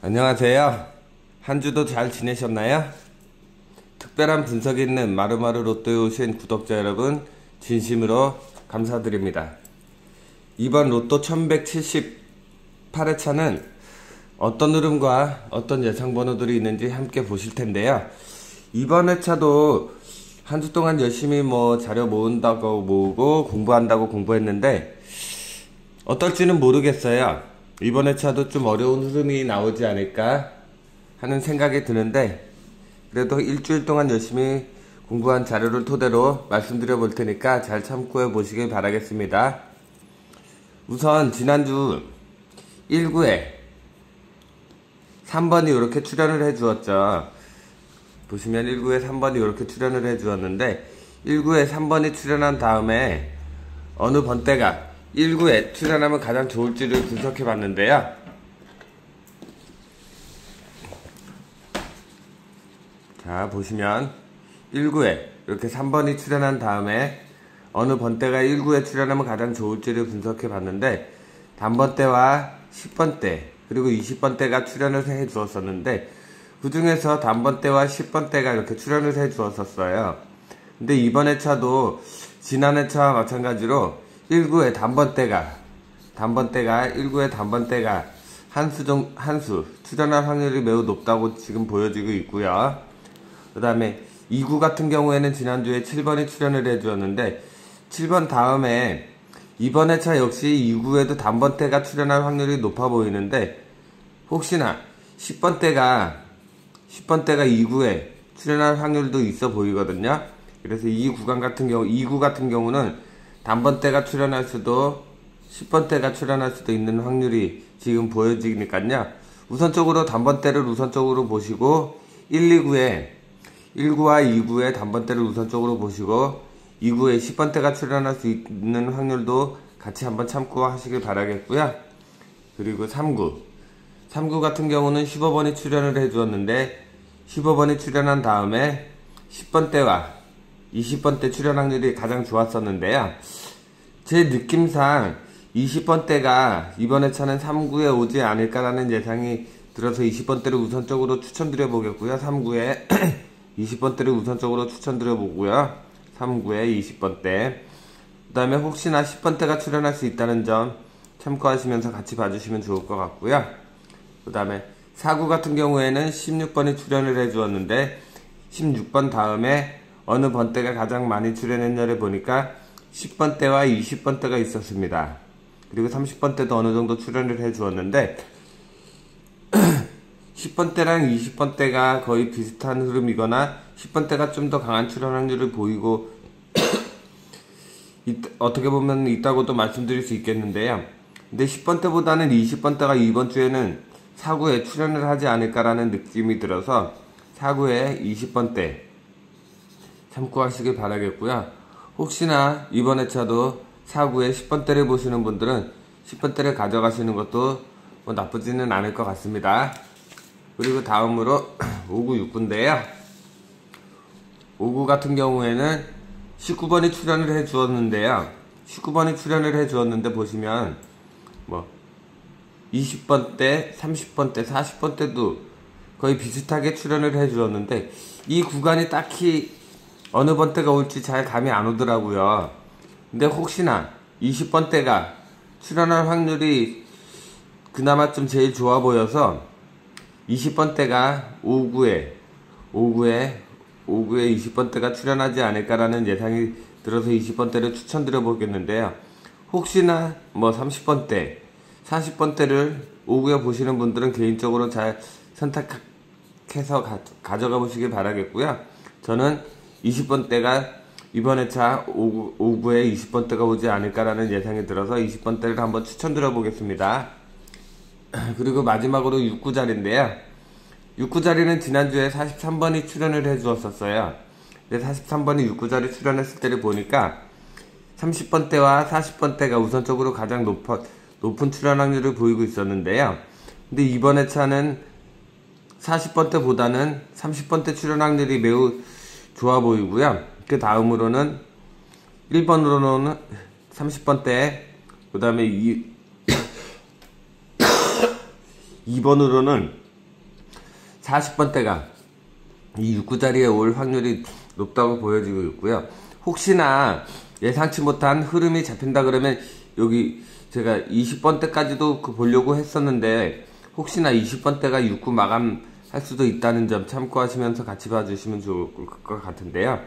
안녕하세요. 한 주도 잘 지내셨나요? 특별한 분석이 있는 마루마루 로또에 오신 구독자 여러분 진심으로 감사드립니다. 이번 로또 1178회차는 어떤 흐름과 어떤 예상번호들이 있는지 함께 보실 텐데요. 이번 회차도 한 주 동안 열심히 자료 모은다고 모으고 공부한다고 공부했는데 어떨지는 모르겠어요. 이번 회차도 좀 어려운 흐름이 나오지 않을까 하는 생각이 드는데 그래도 일주일 동안 열심히 공부한 자료를 토대로 말씀드려 볼 테니까 잘 참고해 보시길 바라겠습니다. 우선 지난주 1구에 3번이 이렇게 출연을 해 주었죠. 보시면 1구에 3번이 이렇게 출연을 해 주었는데 1구에 3번이 출연한 다음에 어느 번대가 1구에 출연하면 가장 좋을지를 분석해 봤는데요. 자, 보시면 1구에 이렇게 3번이 출연한 다음에 어느 번대가 1구에 출연하면 가장 좋을지를 분석해 봤는데 단번대와 10번대 그리고 20번대가 출연을 해 주었었는데 그 중에서 단번대와 10번대가 이렇게 출연을 해 주었었어요. 근데 이번 회차도 지난 회차와 마찬가지로 1구의 단번대가 한수 출연할 확률이 매우 높다고 지금 보여지고 있고요. 그 다음에 2구 같은 경우에는 지난주에 7번이 출연을 해주었는데 7번 다음에 이번 회차 역시 2구에도 단번대가 출연할 확률이 높아 보이는데 혹시나 10번대가 2구에 출연할 확률도 있어 보이거든요. 그래서 2구 같은 경우는 단번대가 출연할 수도 10번대가 출연할 수도 있는 확률이 지금 보여지니까요. 우선적으로 단번대를 우선적으로 보시고 1구와 2구의 단번대를 우선적으로 보시고 2구에 10번대가 출연할 수 있는 확률도 같이 한번 참고하시길 바라겠고요. 그리고 3구 같은 경우는 15번이 출연을 해주었는데 15번이 출연한 다음에 10번대와 20번대 출연 확률이 가장 좋았었는데요. 제 느낌상 20번대가 이번 회차는 3구에 오지 않을까라는 예상이 들어서 20번대를 우선적으로 추천드려 보겠고요. 3구에 20번대를 우선적으로 추천드려 보고요. 3구에 20번대. 그 다음에 혹시나 10번대가 출연할 수 있다는 점 참고하시면서 같이 봐주시면 좋을 것 같고요. 그 다음에 4구 같은 경우에는 16번이 출연을 해주었는데 16번 다음에 어느 번대가 가장 많이 출연했냐를 보니까 10번대와 20번대가 있었습니다. 그리고 30번대도 어느 정도 출연을 해주었는데 10번대랑 20번대가 거의 비슷한 흐름이거나 10번대가 좀 더 강한 출연 확률을 보이고 어떻게 보면 있다고도 말씀드릴 수 있겠는데요. 근데 10번대보다는 20번대가 이번 주에는 4구에 출연을 하지 않을까라는 느낌이 들어서 4구에 20번대 참고하시길 바라겠고요. 혹시나 이번 회차도 4구에 10번대를 보시는 분들은 10번대를 가져가시는 것도 나쁘지는 않을 것 같습니다. 그리고 다음으로 5구, 6구인데요. 5구 같은 경우에는 19번이 출연을 해주었는데요. 19번이 출연을 해주었는데 보시면 20번대, 30번대, 40번대도 거의 비슷하게 출연을 해주었는데 이 구간이 딱히 어느 번대가 올지 잘 감이 안 오더라고요. 근데 혹시나 20번대가 출연할 확률이 그나마 좀 제일 좋아 보여서 20번대가 5구에 20번대가 출연하지 않을까라는 예상이 들어서 20번대를 추천드려 보겠는데요. 혹시나 30번대, 40번대를 5구에 보시는 분들은 개인적으로 잘 선택해서 가져가 보시길 바라겠고요. 저는 20번대가 이번 회차 5구에 20번대가 오지 않을까라는 예상이 들어서 20번대를 한번 추천드려 보겠습니다. 그리고 마지막으로 6구 자리인데요. 6구 자리는 지난주에 43번이 출연을 해주었었어요. 근데 43번이 6구 자리 출연했을 때를 보니까 30번대와 40번대가 우선적으로 가장 높은 출연 확률을 보이고 있었는데요. 근데 이번 회차는 40번대보다는 30번대 출연 확률이 매우 좋아 보이고요. 그 다음으로는 1번으로는 30번대, 그 다음에 2번으로는 40번대가 이 6구 자리에 올 확률이 높다고 보여지고 있고요. 혹시나 예상치 못한 흐름이 잡힌다 그러면 여기 제가 20번대까지도 보려고 했었는데 혹시나 20번대가 6구 마감할 수도 있다는 점 참고하시면서 같이 봐주시면 좋을 것 같은데요.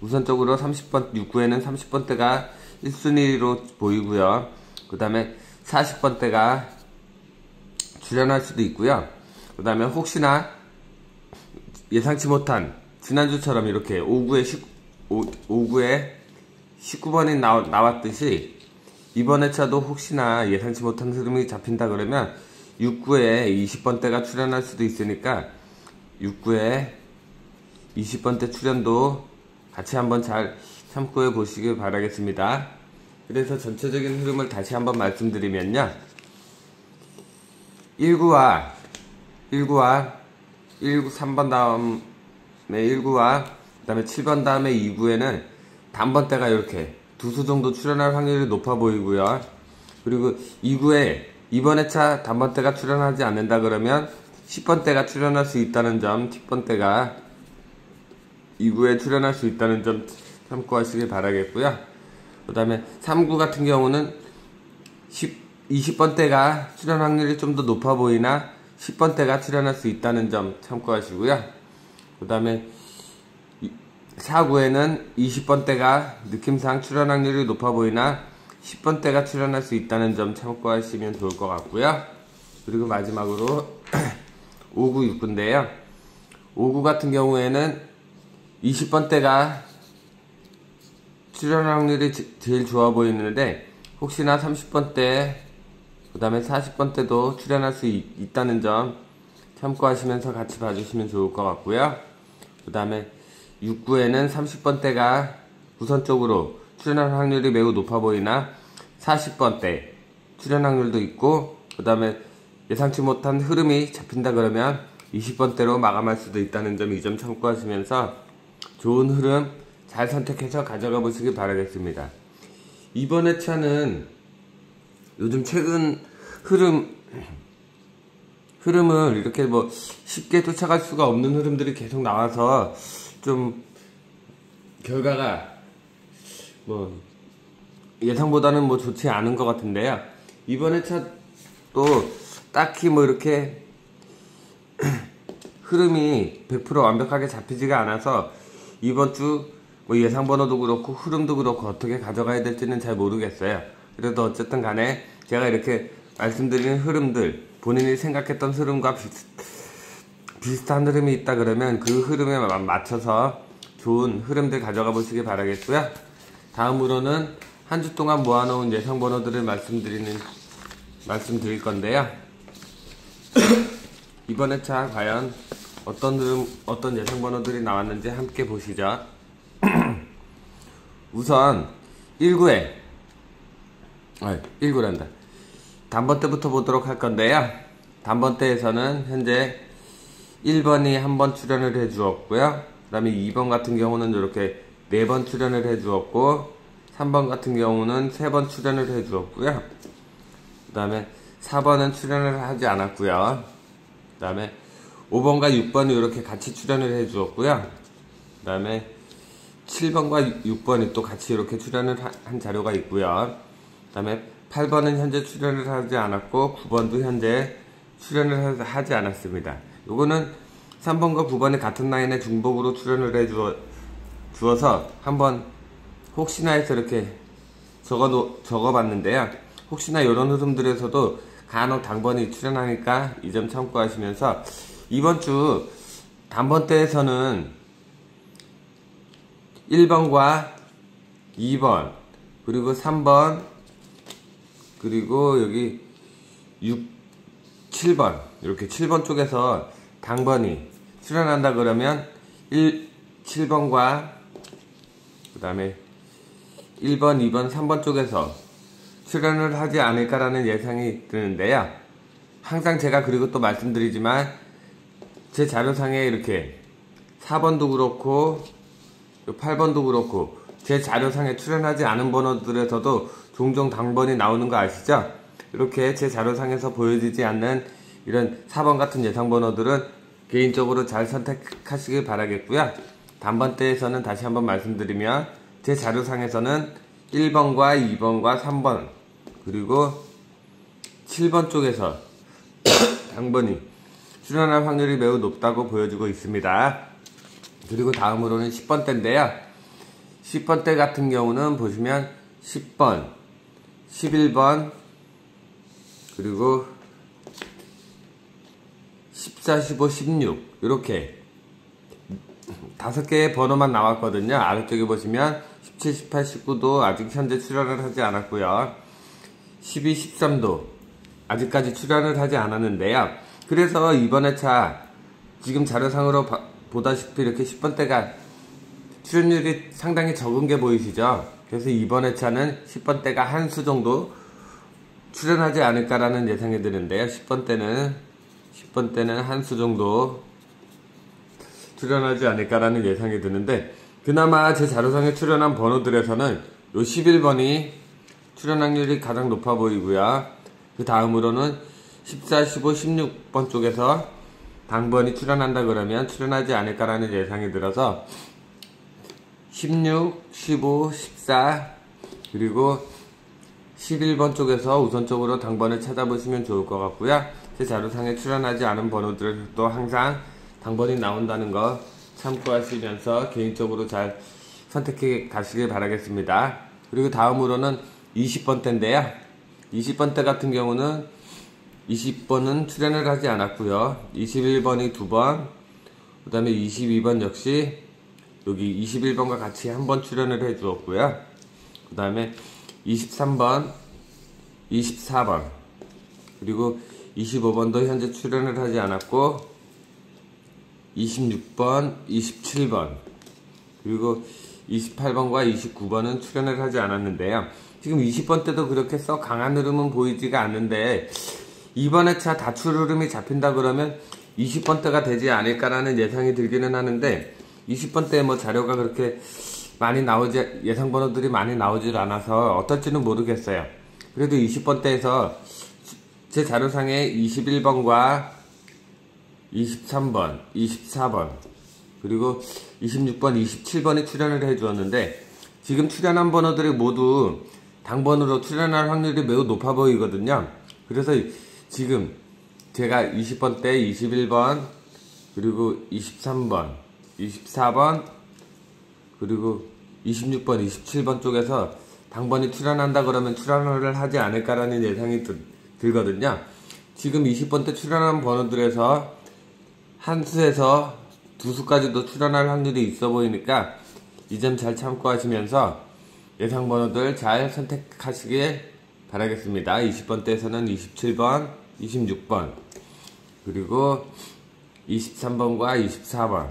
우선적으로 6구에는 30번대가 1순위로 보이고요. 그 다음에 40번대가 출현할 수도 있고요. 그 다음에 혹시나 예상치 못한 지난주처럼 이렇게 5구에 19번이 나왔듯이 이번 회차도 혹시나 예상치 못한 흐름이 잡힌다 그러면 6구에 20번대가 출현할 수도 있으니까 6구에 20번대 출현도 같이 한번 잘 참고해 보시길 바라겠습니다. 그래서 전체적인 흐름을 다시 한번 말씀드리면요. 1구와 3번 다음에 1구와 그 다음에 7번 다음에 2구에는 단번대가 이렇게 두 수 정도 출현할 확률이 높아 보이고요. 그리고 2구에 이번 회차 단번대가 출현하지 않는다 그러면 10번대가 출현할 수 있다는 점, 10번대가 2구에 출현할 수 있다는 점 참고하시길 바라겠고요. 그 다음에 3구 같은 경우는 20번대가 출현 확률이 좀 더 높아 보이나 10번대가 출현할 수 있다는 점 참고하시고요. 그 다음에 4구에는 20번대가 느낌상 출현 확률이 높아 보이나 10번대가 출현할 수 있다는 점 참고하시면 좋을 것 같고요. 그리고 마지막으로 5구, 6구인데요. 5구 같은 경우에는 20번대가 출현 확률이 제일 좋아 보이는데 혹시나 30번대 그 다음에 40번대도 출현할 수 있다는 점 참고하시면서 같이 봐주시면 좋을 것 같고요. 그 다음에 6구에는 30번대가 우선적으로 출현 확률이 매우 높아 보이나 40번대 출현 확률도 있고 그 다음에 예상치 못한 흐름이 잡힌다 그러면 20번대로 마감할 수도 있다는 점 이 점 참고하시면서 좋은 흐름 잘 선택해서 가져가 보시길 바라겠습니다. 이번 회차는 요즘 최근 흐름을 이렇게 뭐 쉽게 쫓아갈 수가 없는 흐름들이 계속 나와서 좀 결과가 뭐 예상보다는 뭐 좋지 않은 것 같은데요. 이번 회차도 딱히 뭐 이렇게 흐름이 100% 완벽하게 잡히지가 않아서 이번 주 뭐 예상 번호도 그렇고 흐름도 그렇고 어떻게 가져가야 될지는 잘 모르겠어요. 그래도 어쨌든 간에 제가 이렇게 말씀드리는 흐름들 본인이 생각했던 흐름과 비슷한 흐름이 있다 그러면 그 흐름에 맞춰서 좋은 흐름들 가져가 보시길 바라겠고요. 다음으로는 한 주 동안 모아놓은 예상 번호들을 말씀드릴 건데요. 이번 회차 과연 어떤 예상 번호들이 나왔는지 함께 보시죠. 우선 1구란다. 단번대부터 보도록 할 건데요. 단번대에서는 현재 1번이 한 번 출연을 해 주었고요. 그 다음에 2번 같은 경우는 이렇게 4번 출연을 해 주었고 3번 같은 경우는 3번 출연을 해 주었고요. 그 다음에 4번은 출연을 하지 않았고요. 그 다음에 5번과 6번이 이렇게 같이 출연을 해 주었고요. 그 다음에 7번과 6번이 또 같이 이렇게 출연을 한 자료가 있고요. 그 다음에 8번은 현재 출연을 하지 않았고 9번도 현재 출연을 하지 않았습니다. 요거는 3번과 9번이 같은 라인의 중복으로 출연을 해 주어서 한번 혹시나 해서 이렇게 적어봤는데요. 혹시나 이런 흐름들에서도 간혹 단번이 출연하니까 이 점 참고하시면서 이번 주 단번대에서는 1번과 2번 그리고 3번 그리고 여기 7번 이렇게 7번 쪽에서 단번이 출현한다 그러면 7번과 그 다음에 1번, 2번, 3번 쪽에서 출연을 하지 않을까라는 예상이 드는데요. 항상 제가 그리고 또 말씀드리지만 제 자료상에 이렇게 4번도 그렇고 8번도 그렇고 제 자료상에 출연하지 않은 번호들에서도 종종 당번이 나오는 거 아시죠? 이렇게 제 자료상에서 보여지지 않는 이런 4번 같은 예상 번호들은 개인적으로 잘 선택하시길 바라겠고요. 단번대에서는 다시 한번 말씀드리면 제 자료상에서는 1번과 2번과 3번 그리고 7번 쪽에서 당번이 출연할 확률이 매우 높다고 보여주고 있습니다. 그리고 다음으로는 10번대인데요. 10번대 같은 경우는 보시면 10번, 11번, 그리고 14, 15, 16 이렇게 5개의 번호만 나왔거든요. 아래쪽에 보시면 17, 18, 19도 아직 현재 출연을 하지 않았고요. 12, 13도 아직까지 출연을 하지 않았는데요. 그래서 이번 회차 지금 자료상으로 보다시피 이렇게 10번대가 출연율이 상당히 적은 게 보이시죠? 그래서 이번 회차는 10번대가 한 수 정도 출연하지 않을까라는 예상이 드는데요. 10번대는 한 수 정도 출연하지 않을까라는 예상이 드는데, 그나마 제 자료상에 출연한 번호들에서는 요 11번이 출연 확률이 가장 높아 보이고요. 그 다음으로는 14, 15, 16번 쪽에서 당번이 출연한다 그러면 출연하지 않을까라는 예상이 들어서 16, 15, 14 그리고 11번 쪽에서 우선적으로 당번을 찾아보시면 좋을 것 같고요. 제 자료상에 출연하지 않은 번호들도 항상 당번이 나온다는 거 참고하시면서 개인적으로 잘 선택해 가시길 바라겠습니다. 그리고 다음으로는 20번대인데요. 20번대 같은 경우는 20번은 출연을 하지 않았고요. 21번이 2번, 그 다음에 22번 역시 여기 21번과 같이 한 번 출연을 해 주었고요. 그 다음에 23번, 24번, 그리고 25번도 현재 출연을 하지 않았고 26번, 27번, 그리고 28번과 29번은 출연을 하지 않았는데요. 지금 20번 때도 그렇게 썩 강한 흐름은 보이지가 않는데 이번 회차 다출 흐름이 잡힌다 그러면 20번 때가 되지 않을까라는 예상이 들기는 하는데 20번 때 뭐 자료가 그렇게 많이 나오지, 예상 번호들이 많이 나오질 않아서 어떨지는 모르겠어요. 그래도 20번 때에서 제 자료상에 21번과 23번, 24번, 그리고 26번, 27번이 출연을 해 주었는데 지금 출연한 번호들이 모두 당번으로 출연할 확률이 매우 높아 보이거든요. 그래서 지금 제가 20번 때 21번, 그리고 23번, 24번, 그리고 26번, 27번 쪽에서 당번이 출연한다 그러면 출연을 하지 않을까라는 예상이 들거든요. 지금 20번 때 출연한 번호들에서 한 수에서 두 수까지도 출연할 확률이 있어 보이니까 이 점 잘 참고하시면서 예상 번호들 잘 선택하시길 바라겠습니다. 20번 때에서는 27번, 26번, 그리고 23번과 24번,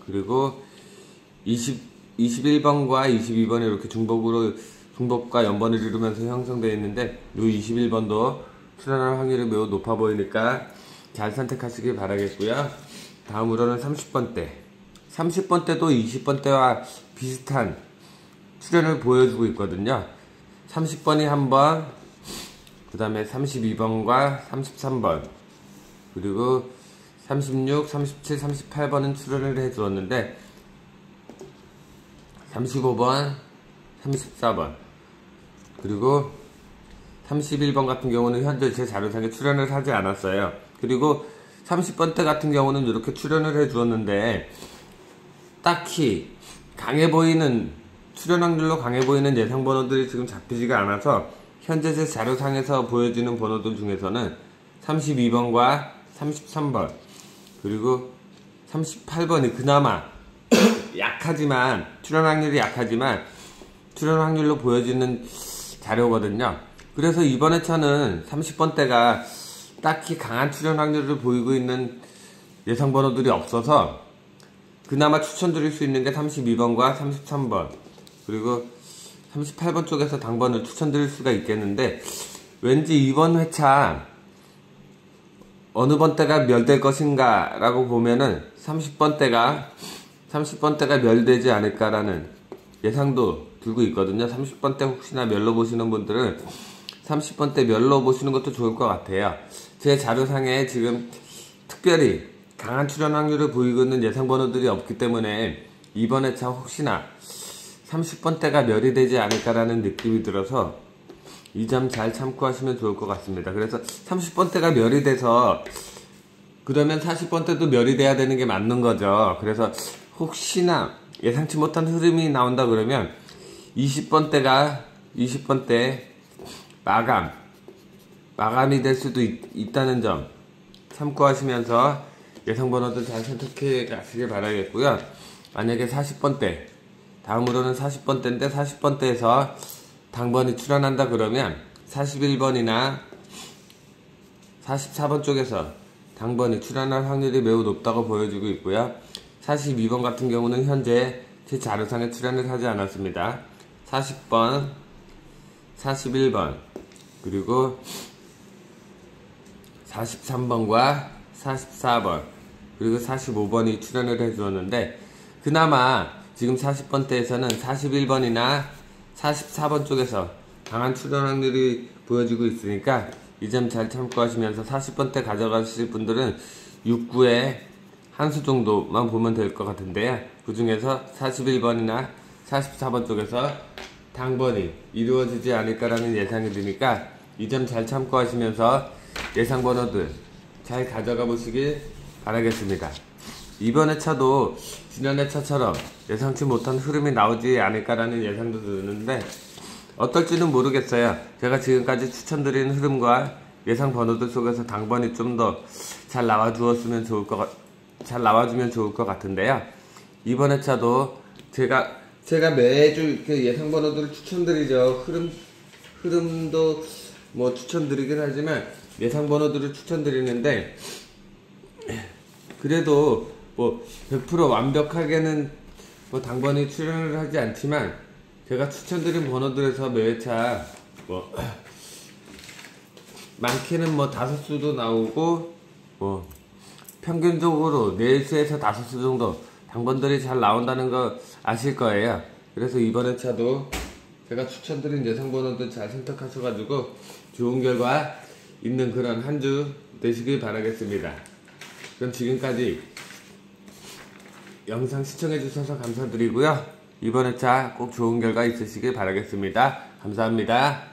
그리고 21번과 22번이 이렇게 중복과 연번을 이루면서 형성되어 있는데 이 21번도 출연할 확률이 매우 높아 보이니까 잘 선택하시길 바라겠고요. 다음으로는 30번대. 30번대도 20번대와 비슷한 출연을 보여주고 있거든요. 30번이 한 번, 그 다음에 32번과 33번, 그리고 36, 37, 38번은 출연을 해 주었는데 35번, 34번, 그리고 31번 같은 경우는 현재 제 자료상에 출연을 하지 않았어요. 그리고 30번대 같은 경우는 이렇게 출연을 해 주었는데 딱히 강해 보이는, 출연 확률로 강해 보이는 예상 번호들이 지금 잡히지가 않아서 현재 제 자료상에서 보여지는 번호들 중에서는 32번과 33번, 그리고 38번이 그나마 약하지만, 출연 확률이 약하지만 출연 확률로 보여지는 자료거든요. 그래서 이번 회차는 30번대가 딱히 강한 출연 확률을 보이고 있는 예상 번호들이 없어서 그나마 추천드릴 수 있는 게 32번과 33번, 그리고 38번 쪽에서 당번을 추천드릴 수가 있겠는데 왠지 이번 회차 어느 번대가 멸될 것인가 라고 보면은 30번대가 멸되지 않을까라는 예상도 들고 있거든요. 30번대 혹시나 멸로 보시는 분들은 30번대 멸로 보시는 것도 좋을 것 같아요. 제 자료상에 지금 특별히 강한 출연 확률을 보이고 있는 예상 번호들이 없기 때문에 이번 회차 혹시나 30번대가 멸이 되지 않을까라는 느낌이 들어서 이 점 잘 참고하시면 좋을 것 같습니다. 그래서 30번대가 멸이 돼서 그러면 40번대도 멸이 돼야 되는 게 맞는 거죠. 그래서 혹시나 예상치 못한 흐름이 나온다 그러면 20번대 마감이 될 수도 있다는 점 참고하시면서 예상 번호도 잘 선택해 가시길 바라겠고요. 만약에 40번대, 다음으로는 40번대인데 40번대에서 당번이 출현한다 그러면 41번이나 44번 쪽에서 당번이 출현할 확률이 매우 높다고 보여지고 있고요. 42번 같은 경우는 현재 제 자료상에 출연을 하지 않았습니다. 40번, 41번, 그리고 43번과 44번, 그리고 45번이 출연을 해주었는데, 그나마 지금 40번대에서는 41번이나 44번 쪽에서 강한 출연 확률이 보여지고 있으니까 이 점 잘 참고하시면서 40번대 가져가실 분들은 6구에 한 수 정도만 보면 될 것 같은데요. 그 중에서 41번이나 44번 쪽에서 당번이 이루어지지 않을까라는 예상이 드니까 이 점 잘 참고하시면서 예상 번호들 잘 가져가 보시길 바라겠습니다. 이번 회차도 지난 회차처럼 예상치 못한 흐름이 나오지 않을까라는 예상도 드는데 어떨지는 모르겠어요. 제가 지금까지 추천드린 흐름과 예상 번호들 속에서 당번이 좀 더 잘 나와주면 좋을 것 같은데요. 이번 회차도 제가 매주 이렇게 예상 번호들을 추천드리죠. 흐름도 뭐 추천드리긴 하지만 예상 번호들을 추천드리는데 그래도 뭐 100% 완벽하게는 뭐 당번이 출연을 하지 않지만 제가 추천드린 번호들에서 매회차 뭐 많게는 뭐 5수도 나오고 뭐 평균적으로 4수에서 5수 정도 당번들이 잘 나온다는 거 아실 거예요. 그래서 이번 회차도 제가 추천드린 예상 번호들 잘 선택하셔가지고 좋은 결과 있는 그런 한 주 되시길 바라겠습니다. 그럼 지금까지 영상 시청해주셔서 감사드리고요. 이번 회차 꼭 좋은 결과 있으시길 바라겠습니다. 감사합니다.